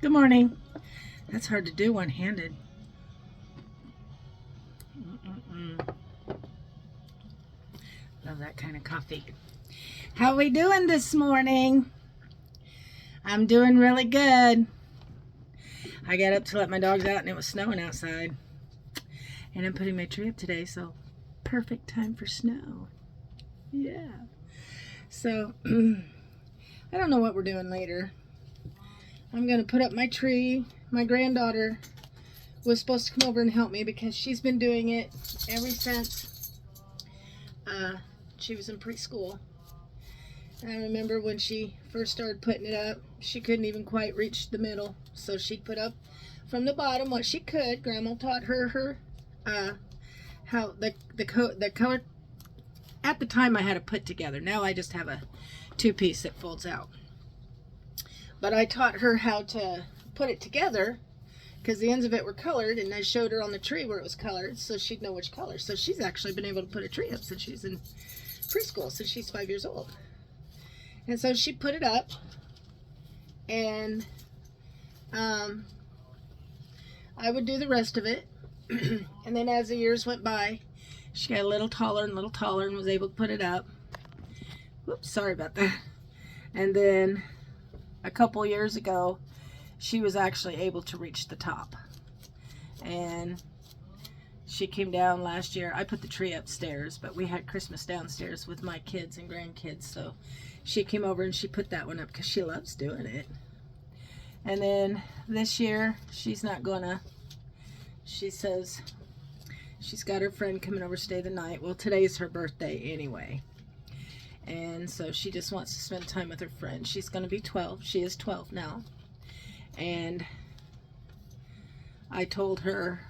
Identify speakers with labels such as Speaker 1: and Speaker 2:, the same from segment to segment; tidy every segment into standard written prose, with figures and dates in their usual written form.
Speaker 1: Good morning. That's hard to do one-handed. Love that kind of coffee. How we doing this morning? I'm doing really good. I got up to let my dogs out and it was snowing outside. And I'm putting my tree up today, so perfect time for snow. Yeah. So, I don't know what we're doing later. I'm going to put up my tree. My granddaughter was supposed to come over and help me because she's been doing it ever since she was in preschool. And I remember when she first started putting it up, she couldn't even quite reach the middle. So she'd put up from the bottom what she could. Grandma taught her how the color. At the time I had to put together. Now I just have a two-piece that folds out. But I taught her how to put it together because the ends of it were colored, and I showed her on the tree where it was colored so she'd know which color. So she's actually been able to put a tree up since she's in preschool, since she's 5 years old. And so she put it up, and I would do the rest of it. And then as the years went by, she got a little taller and was able to put it up. Whoops, sorry about that. And then a couple years ago, she was actually able to reach the top. And she came down last year. I put the tree upstairs, but we had Christmas downstairs with my kids and grandkids. So she came over and she put that one up because she loves doing it. And then this year, she's not gonna. She says she's got her friend coming over to stay the night. Well, today's her birthday anyway. And so she just wants to spend time with her friend. She's going to be 12. She is 12 now. And I told her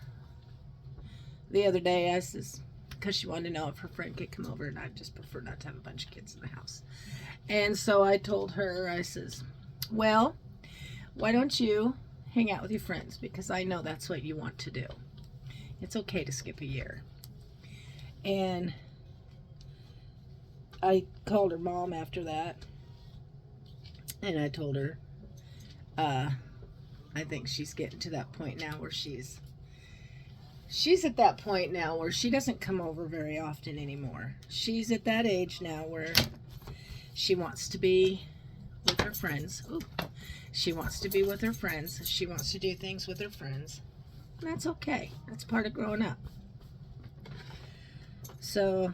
Speaker 1: the other day, I says, because she wanted to know if her friend could come over, and I just prefer not to have a bunch of kids in the house. And so I told her, I says, well, why don't you hang out with your friends? Because I know that's what you want to do. It's okay to skip a year. And I called her mom after that, and I told her, I think she's getting to that point now where she's at that point now where she doesn't come over very often anymore. She's at that age now where she wants to be with her friends. Ooh. She wants to be with her friends. She wants to do things with her friends. And that's okay. That's part of growing up. So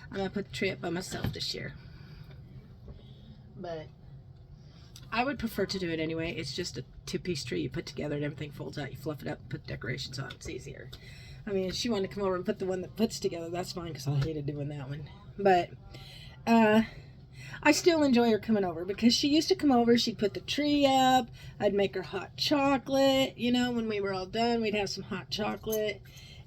Speaker 1: I'm going to put the tree up by myself this year. But I would prefer to do it anyway. It's just a two-piece tree you put together and everything folds out. You fluff it up, put decorations on. It's easier. I mean, if she wanted to come over and put the one that puts together, that's fine because I hated doing that one. But I still enjoy her coming over because she used to come over. She'd put the tree up. I'd make her hot chocolate. You know, when we were all done, we'd have some hot chocolate.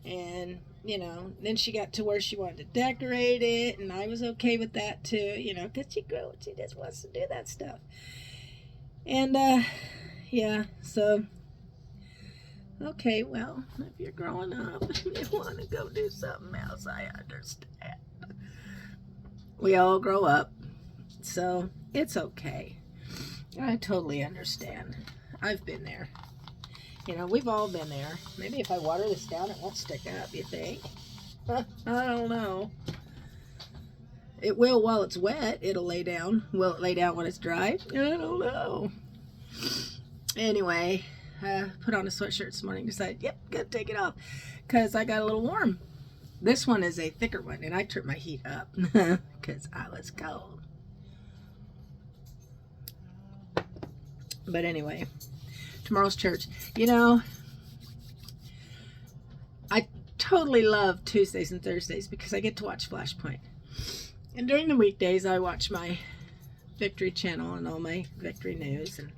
Speaker 1: And you know, then she got to where she wanted to decorate it, and I was okay with that too, you know, because she grew, she just wants to do that stuff. And yeah, so okay, well, if you're growing up and you want to go do something else, I understand. We all grow up, so it's okay. I totally understand. I've been there. You know, we've all been there. Maybe if I water this down, it won't stick up, you think? I don't know. It will while it's wet. It'll lay down. Will it lay down when it's dry? I don't know. Anyway, put on a sweatshirt this morning. Decided, yep, gotta take it off because I got a little warm. This one is a thicker one, and I turned my heat up because I was cold. But anyway, tomorrow's church. You know, I totally love Tuesdays and Thursdays because I get to watch Flashpoint. And during the weekdays, I watch my Victory channel and all my Victory news, and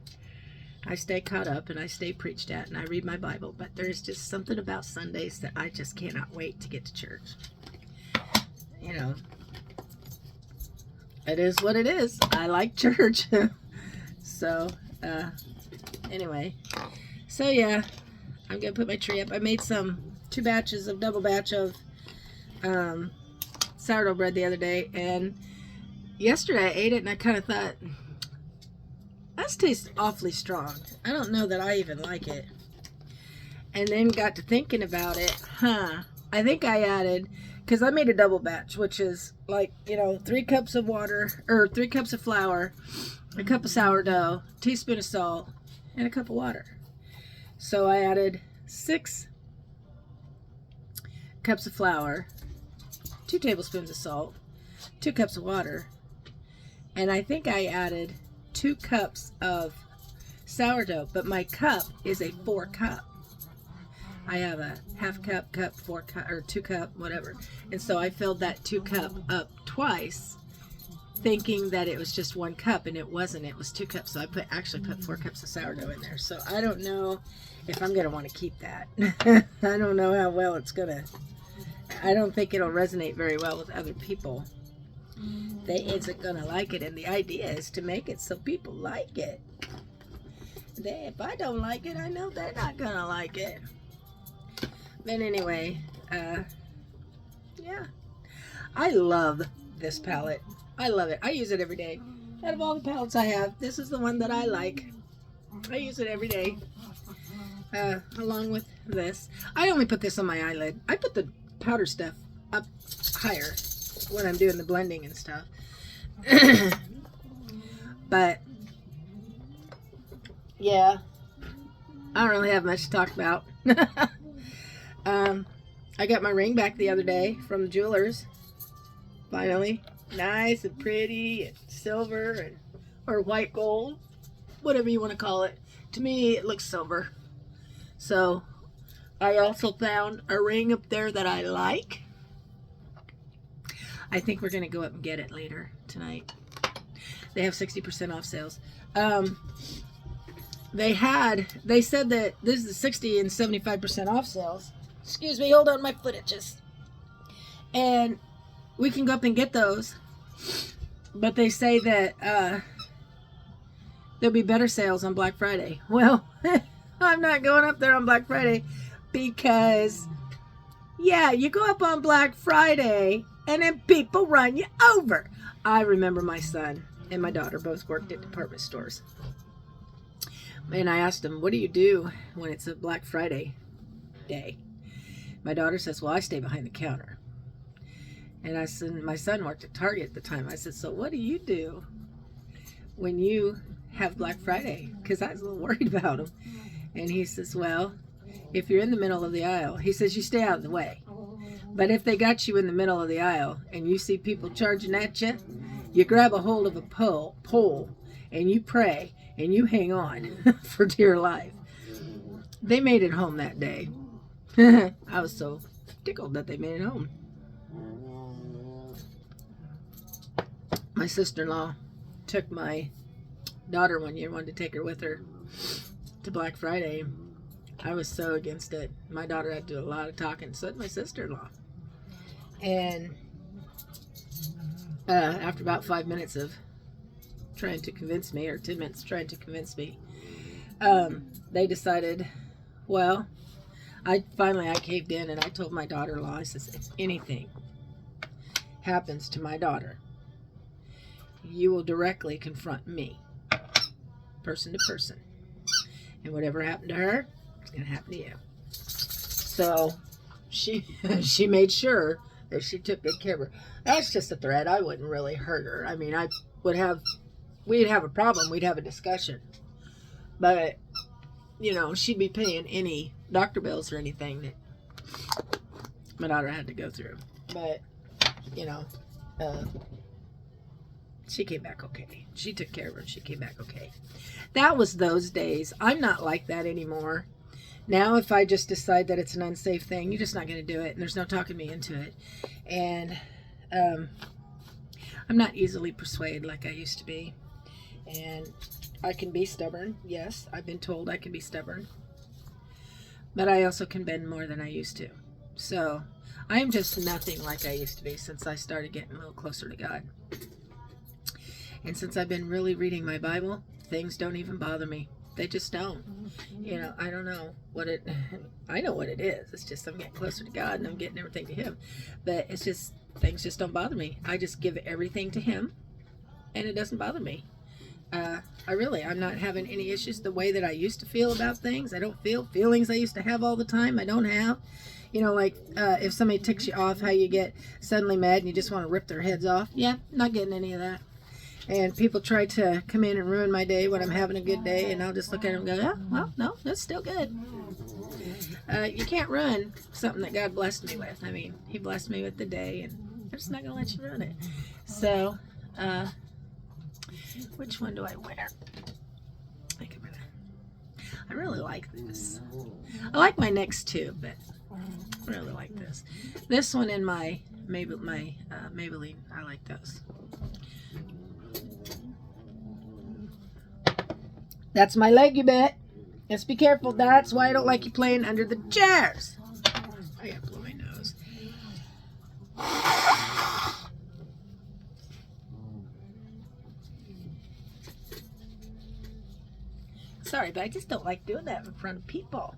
Speaker 1: I stay caught up and I stay preached at and I read my Bible. But there's just something about Sundays that I just cannot wait to get to church. You know, it is what it is. I like church. So, anyway. So, yeah, I'm going to put my tree up. I made 2 batches of double batch of sourdough bread the other day. And yesterday I ate it and I kind of thought, that tastes awfully strong. I don't know that I even like it. And then got to thinking about it. I think I added, because I made a double batch, which is like, 3 cups of water, or 3 cups of flour, a cup of sourdough, teaspoon of salt, and a cup of water. So I added 6 cups of flour, 2 tablespoons of salt, 2 cups of water, and I think I added 2 cups of sourdough, but my cup is a 4 cup. I have a half cup, 4 cup, or 2 cup, whatever. And so I filled that 2 cup up twice, thinking that it was just 1 cup, and it wasn't. It was 2 cups. So I actually put 4 cups of sourdough in there. So I don't know if I'm going to want to keep that. I don't know how well it's going to. I don't think it'll resonate very well with other people. They isn't gonna like it, and the idea is to make it so people like it. If I don't like it, I know they're not gonna like it. But anyway, yeah, I love this palette. I love it. I use it every day. Out of all the palettes I have, this is the one that I like. I use it every day, along with this. I only put this on my eyelid. I put the powder stuff up higher when I'm doing the blending and stuff. But yeah, I don't really have much to talk about. I got my ring back the other day from the jewelers. Finally, nice and pretty and silver and or white gold, whatever you want to call it. To me, it looks silver. So I also found a ring up there that I like. I think we're going to go up and get it later tonight. They have 60% off sales. They said that this is the 60 and 75% off sales. Excuse me, hold on, my foot itches. And we can go up and get those. But they say that there'll be better sales on Black Friday. Well, I'm not going up there on Black Friday because, yeah, you go up on Black Friday and then people run you over. I remember my son and my daughter both worked at department stores. And I asked them, what do you do when it's a Black Friday day? My daughter says, well, I stay behind the counter. And I said, my son worked at Target at the time. I said, so what do you do when you have Black Friday? Because I was a little worried about him. And he says, well, if you're in the middle of the aisle, he says, you stay out of the way. But if they got you in the middle of the aisle and you see people charging at you, you grab a hold of a pole and you pray and you hang on for dear life. They made it home that day. I was so tickled that they made it home. My sister-in-law took my daughter one year, wanted to take her with her to Black Friday. I was so against it. My daughter had to do a lot of talking, so did my sister-in-law. And after about 5 minutes of trying to convince me, or 10 minutes trying to convince me, they decided, well, I caved in and I told my daughter-in-law, I said, if anything happens to my daughter, you will directly confront me, person to person. And whatever happened to her, it's going to happen to you. So she she made sure that she took good care of her. That's just a threat. I wouldn't really hurt her. I mean, we'd have a problem. We'd have a discussion. But, you know, she'd be paying any doctor bills or anything that my daughter had to go through. But, you know, she came back okay. She took care of her and she came back okay. That was those days. I'm not like that anymore. Now, if I just decide that it's an unsafe thing, you're just not going to do it. And there's no talking me into it. And I'm not easily persuaded like I used to be. And I can be stubborn. Yes, I've been told I can be stubborn. But I also can bend more than I used to. So I am just nothing like I used to be since I started getting a little closer to God. And since I've been really reading my Bible, things don't even bother me. They just don't. You know, I don't know what it, I know what it is. It's just I'm getting closer to God and I'm getting everything to Him. But it's just, things just don't bother me. I just give everything to Him and it doesn't bother me. I'm not having any issues the way that I used to feel about things. I don't feel feelings I used to have all the time. I don't have. You know, like if somebody ticks you off, how you get suddenly mad and you just want to rip their heads off. Yeah, not getting any of that. And people try to come in and ruin my day when I'm having a good day, and I'll just look at them and go, oh, well, no, that's still good. You can't ruin something that God blessed me with. I mean, He blessed me with the day, and I'm just not going to let you ruin it. So, which one do I wear? I really like this. I like my next two, but I really like this. This one in my Maybelline, I like those. That's my leg, you bet. Just be careful. That's why I don't like you playing under the chairs. I gotta blow my nose. Sorry, but I just don't like doing that in front of people.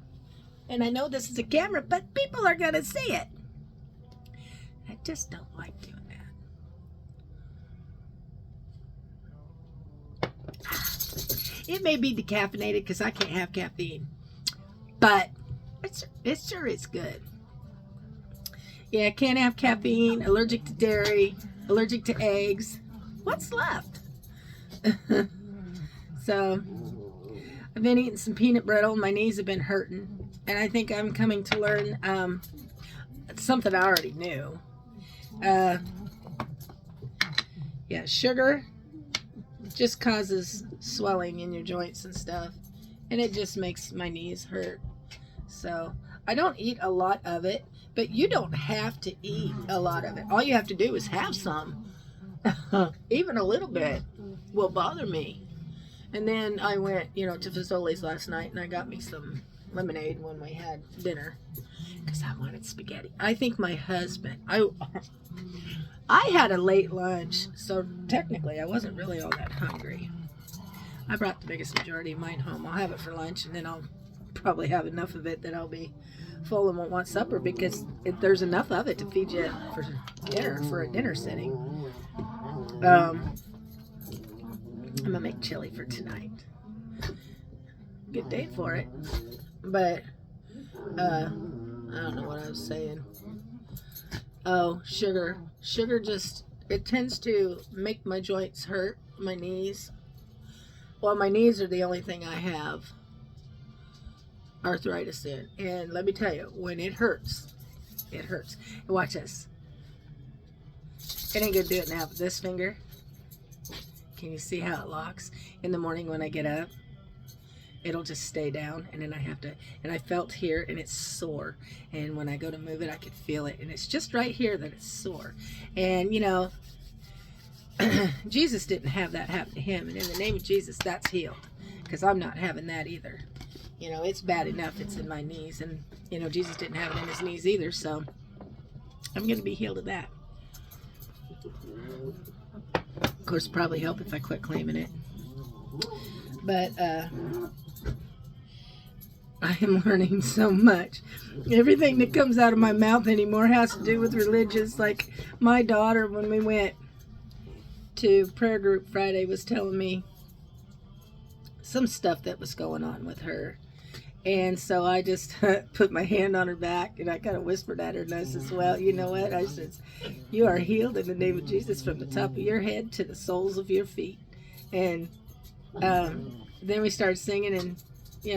Speaker 1: And I know this is a camera, but people are gonna see it. I just don't like doing that. It may be decaffeinated because I can't have caffeine, but it sure is good. Yeah, can't have caffeine, allergic to dairy, allergic to eggs. What's left? So, I've been eating some peanut brittle. My knees have been hurting, and I think I'm coming to learn something I already knew. Yeah, sugar just causes swelling in your joints and stuff, and it just makes my knees hurt. So I don't eat a lot of it, but you don't have to eat a lot of it. All you have to do is have some. Even a little bit will bother me. And then I went, to Fazoli's last night, and I got me some lemonade when we had dinner because I wanted spaghetti. I think my husband, I had a late lunch, so technically I wasn't really all that hungry. I brought the biggest majority of mine home. I'll have it for lunch, and then I'll probably have enough of it that I'll be full and won't want supper because there's enough of it to feed you for dinner, for a dinner setting. I'm going to make chili for tonight. Good day for it. But, I don't know what I was saying. Oh, sugar. Sugar just, it tends to make my joints hurt, my knees. Well, my knees are the only thing I have arthritis in. And let me tell you, when it hurts, it hurts. Watch this. It ain't gonna do it now, but this finger, can you see how it locks? In the morning when I get up, it'll just stay down, and then I have to, and I felt here, and it's sore. And when I go to move it, I can feel it, and it's just right here that it's sore. And, Jesus didn't have that happen to Him, and in the name of Jesus, that's healed, because I'm not having that either. It's bad enough it's in my knees, and, Jesus didn't have it in His knees either, so I'm going to be healed of that. Of course, probably help if I quit claiming it. But, I am learning so much. Everything that comes out of my mouth anymore has to do with religious. Like my daughter, when we went to prayer group Friday, was telling me some stuff that was going on with her. And so I just put my hand on her back and I kind of whispered at her and I says, well, you know what? I says, you are healed in the name of Jesus from the top of your head to the soles of your feet. And then we started singing and,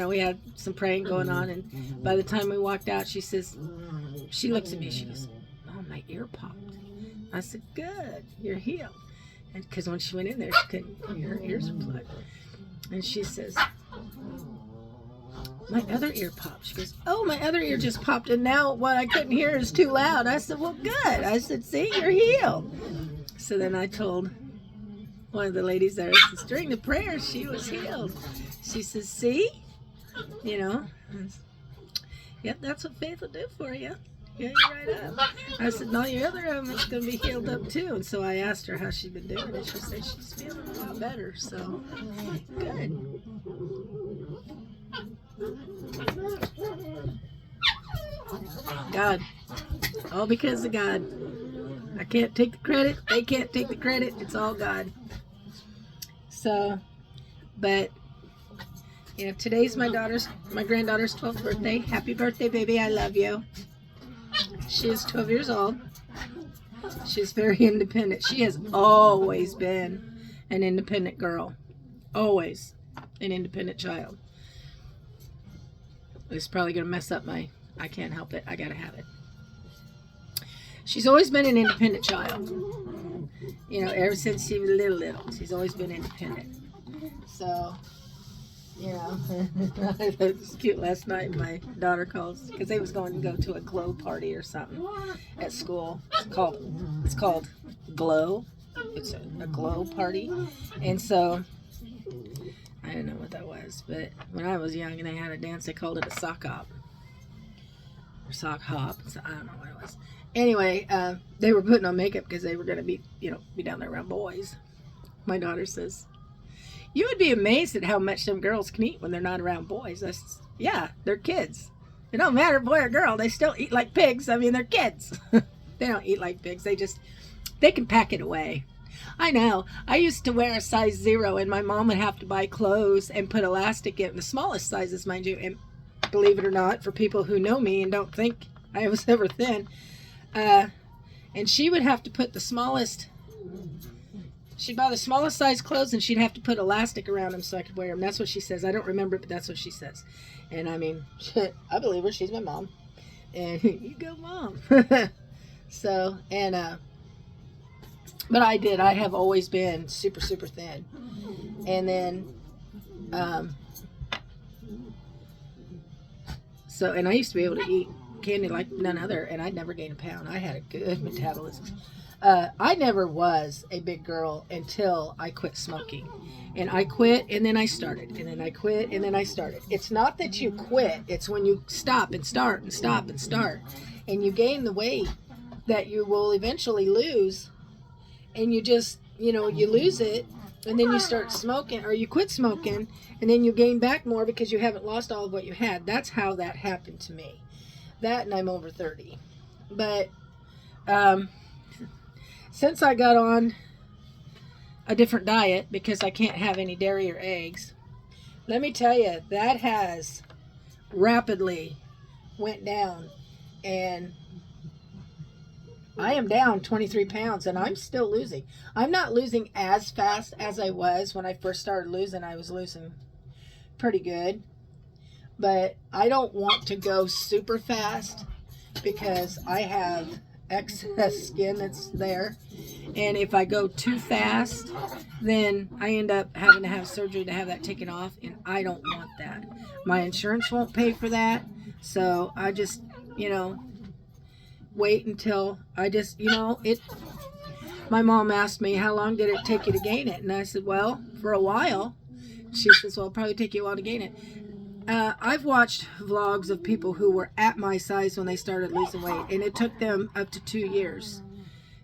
Speaker 1: we had some praying going on. And by the time we walked out, she looks at me, she goes, oh, my ear popped. I said, good, you're healed. And because when she went in there, she couldn't, her ears were plugged. And she says, my other ear popped. She goes, oh, my other ear just popped, and now what I couldn't hear is too loud. I said, well, good. I said, see, you're healed. So then I told one of the ladies there, I says, during the prayer, she was healed. She says, see? Yep, that's what faith will do for you. Yeah, you're right up. I said, no, your other arm is going to be healed up too. And so I asked her how she'd been doing, and she said she's feeling a lot better. So, good. God. All because of God. I can't take the credit. They can't take the credit. It's all God. So, but, today's my granddaughter's 12th birthday. Happy birthday, baby. I love you. She is 12 years old. She's very independent. She has always been an independent girl. Always an independent child. It's probably going to mess up I can't help it. I got to have it. She's always been an independent child. Ever since she was little. She's always been independent. So, it was cute last night. My daughter calls because they was going to go to a glow party or something at school. It's called Glow. It's a glow party, and so I didn't know what that was. But when I was young and they had a dance, they called it a sock hop or sock hop. So I don't know what it was. Anyway, they were putting on makeup because they were going to be down there around boys. My daughter says, you would be amazed at how much them girls can eat when they're not around boys. I said, yeah, they're kids. It don't matter, boy or girl. They still eat like pigs. I mean, they're kids. They don't eat like pigs. They can pack it away. I know. I used to wear a size 0, and my mom would have to buy clothes and put elastic in the smallest sizes, mind you. And believe it or not, for people who know me and don't think I was ever thin, and she would have to put she'd buy the smallest size clothes, and she'd have to put elastic around them so I could wear them. That's what she says. I don't remember it, but that's what she says. And I mean, I believe her. She's my mom. And you go, Mom. So, but I have always been super, super thin. And then, and I used to be able to eat candy like none other, and I'd never gain a pound. I had a good metabolism. I never was a big girl until I quit smoking. And I quit, and then I started. And then I quit, and then I started. It's not that you quit. It's when you stop and start and stop and start. And you gain the weight that you will eventually lose. And you just, you lose it. And then you start smoking, or you quit smoking. And then you gain back more because you haven't lost all of what you had. That's how that happened to me. That, and I'm over 30. But, since I got on a different diet because I can't have any dairy or eggs, let me tell you, that has rapidly went down, and I am down 23 pounds, and I'm still losing. I'm not losing as fast as I was when I first started losing. I was losing pretty good, but I don't want to go super fast because I have excess skin that's there, and if I go too fast, then I end up having to have surgery to have that taken off, and I don't want that. My insurance won't pay for that, so I just wait until I just my mom asked me, how long did it take you to gain it? And I said, well, for a while. She says, well, it'll probably take you a while to gain it. I've watched vlogs of people who were at my size when they started losing weight, and it took them up to 2 years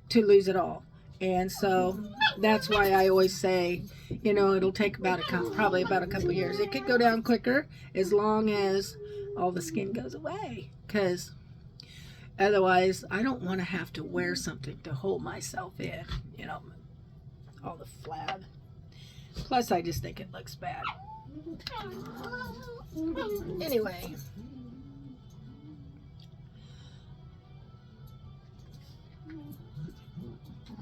Speaker 1: to lose it all. And so that's why I always say, it'll take probably about a couple years. It could go down quicker as long as all the skin goes away, because otherwise I don't want to have to wear something to hold myself in, all the flab. Plus, I just think it looks bad. Anyway.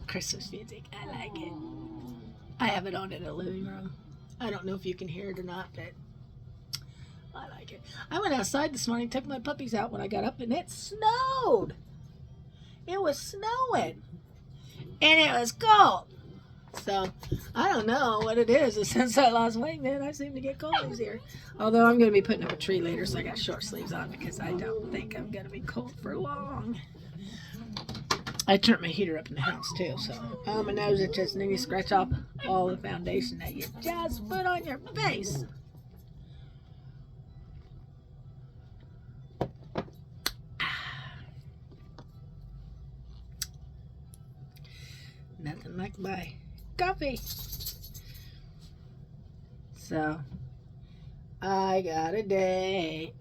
Speaker 1: Christmas music. I like it. I have it on in the living room. I don't know if you can hear it or not, but I like it. I went outside this morning, took my puppies out when I got up, and it snowed. It was snowing. And it was cold. So, I don't know what it is. Since I lost weight, man, I seem to get cold this year. Although I'm going to be putting up a tree later, so I got short sleeves on because I don't think I'm going to be cold for long. I turned my heater up in the house, too, so my nose itches, and then you scratch off all the foundation that you just put on your face. Nothing like my coffee. So, I got a day.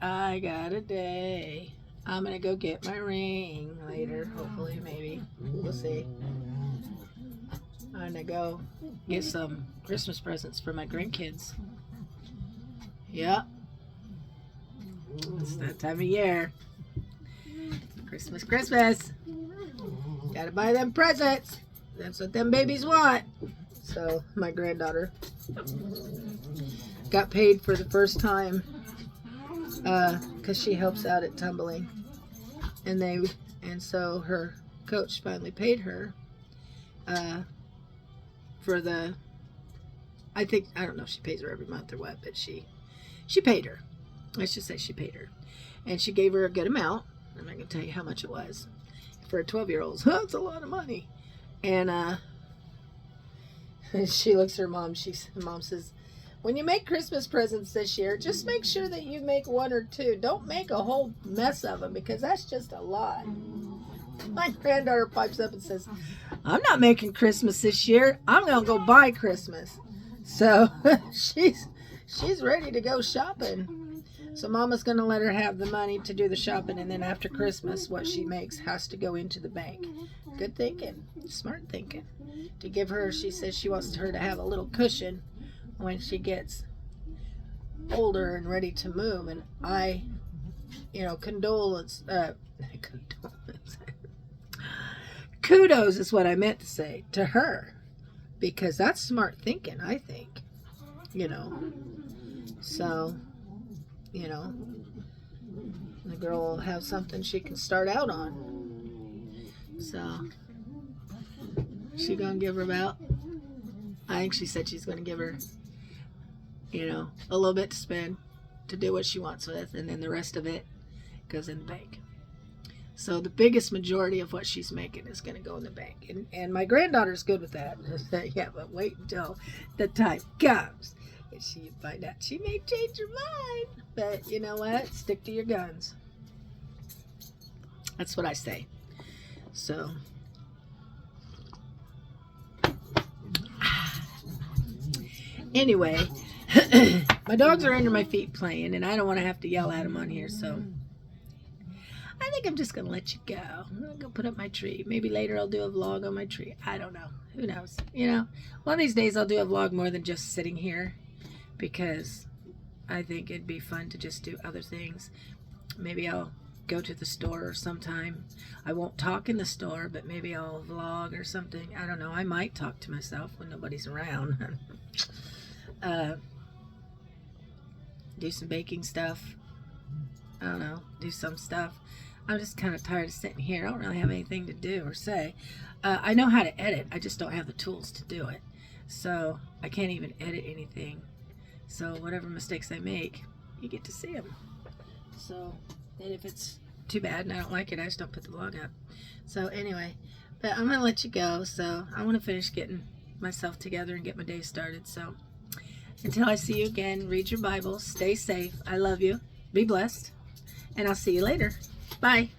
Speaker 1: I'm gonna go get my ring later, hopefully, maybe. We'll see. I'm gonna go get some Christmas presents for my grandkids. Yep. It's that time of year. Christmas, Christmas. Gotta buy them presents. That's what them babies want. So, my granddaughter got paid for the first time because she helps out at tumbling. And so her coach finally paid her for the, I don't know if she pays her every month or what, but she paid her. Let's just say she paid her. And she gave her a good amount. I'm not going to tell you how much it was. For a 12-year-old, that's a lot of money. And she looks at her mom. Mom says, when you make Christmas presents this year, just make sure that you make one or two. Don't make a whole mess of them because that's just a lot. My granddaughter pipes up and says, I'm not making Christmas this year. I'm going to go buy Christmas. So she's ready to go shopping. So Mama's going to let her have the money to do the shopping. And then after Christmas, what she makes has to go into the bank. Good thinking. Smart thinking. To give her, she says she wants her to have a little cushion when she gets older and ready to move. And I, kudos is what I meant to say to her, because that's smart thinking, I think, so, the girl will have something she can start out on. So, she gonna give her I think she said she's gonna give her, a little bit to spend to do what she wants with, and then the rest of it goes in the bank. So the biggest majority of what she's making is going to go in the bank. And my granddaughter's good with that. Yeah, but wait until the time comes. And she find out she may change her mind. But you know what? Stick to your guns. That's what I say. So. Anyway, my dogs are under my feet playing, and I don't want to have to yell at them on here, so I think I'm just going to let you go. I'm going to go put up my tree. Maybe later I'll do a vlog on my tree. I don't know. Who knows? One of these days I'll do a vlog more than just sitting here, because I think it'd be fun to just do other things. Maybe I'll go to the store sometime. I won't talk in the store, but maybe I'll vlog or something. I don't know. I might talk to myself when nobody's around. Do some baking stuff. I don't know. Do some stuff. I'm just kind of tired of sitting here. I don't really have anything to do or say. I know how to edit. I just don't have the tools to do it. So I can't even edit anything. So whatever mistakes I make, you get to see them. So and if it's too bad and I don't like it, I just don't put the vlog up. So anyway, but I'm going to let you go. So I want to finish getting myself together and get my day started. So until I see you again, read your Bible, stay safe. I love you. Be blessed. And I'll see you later. Bye.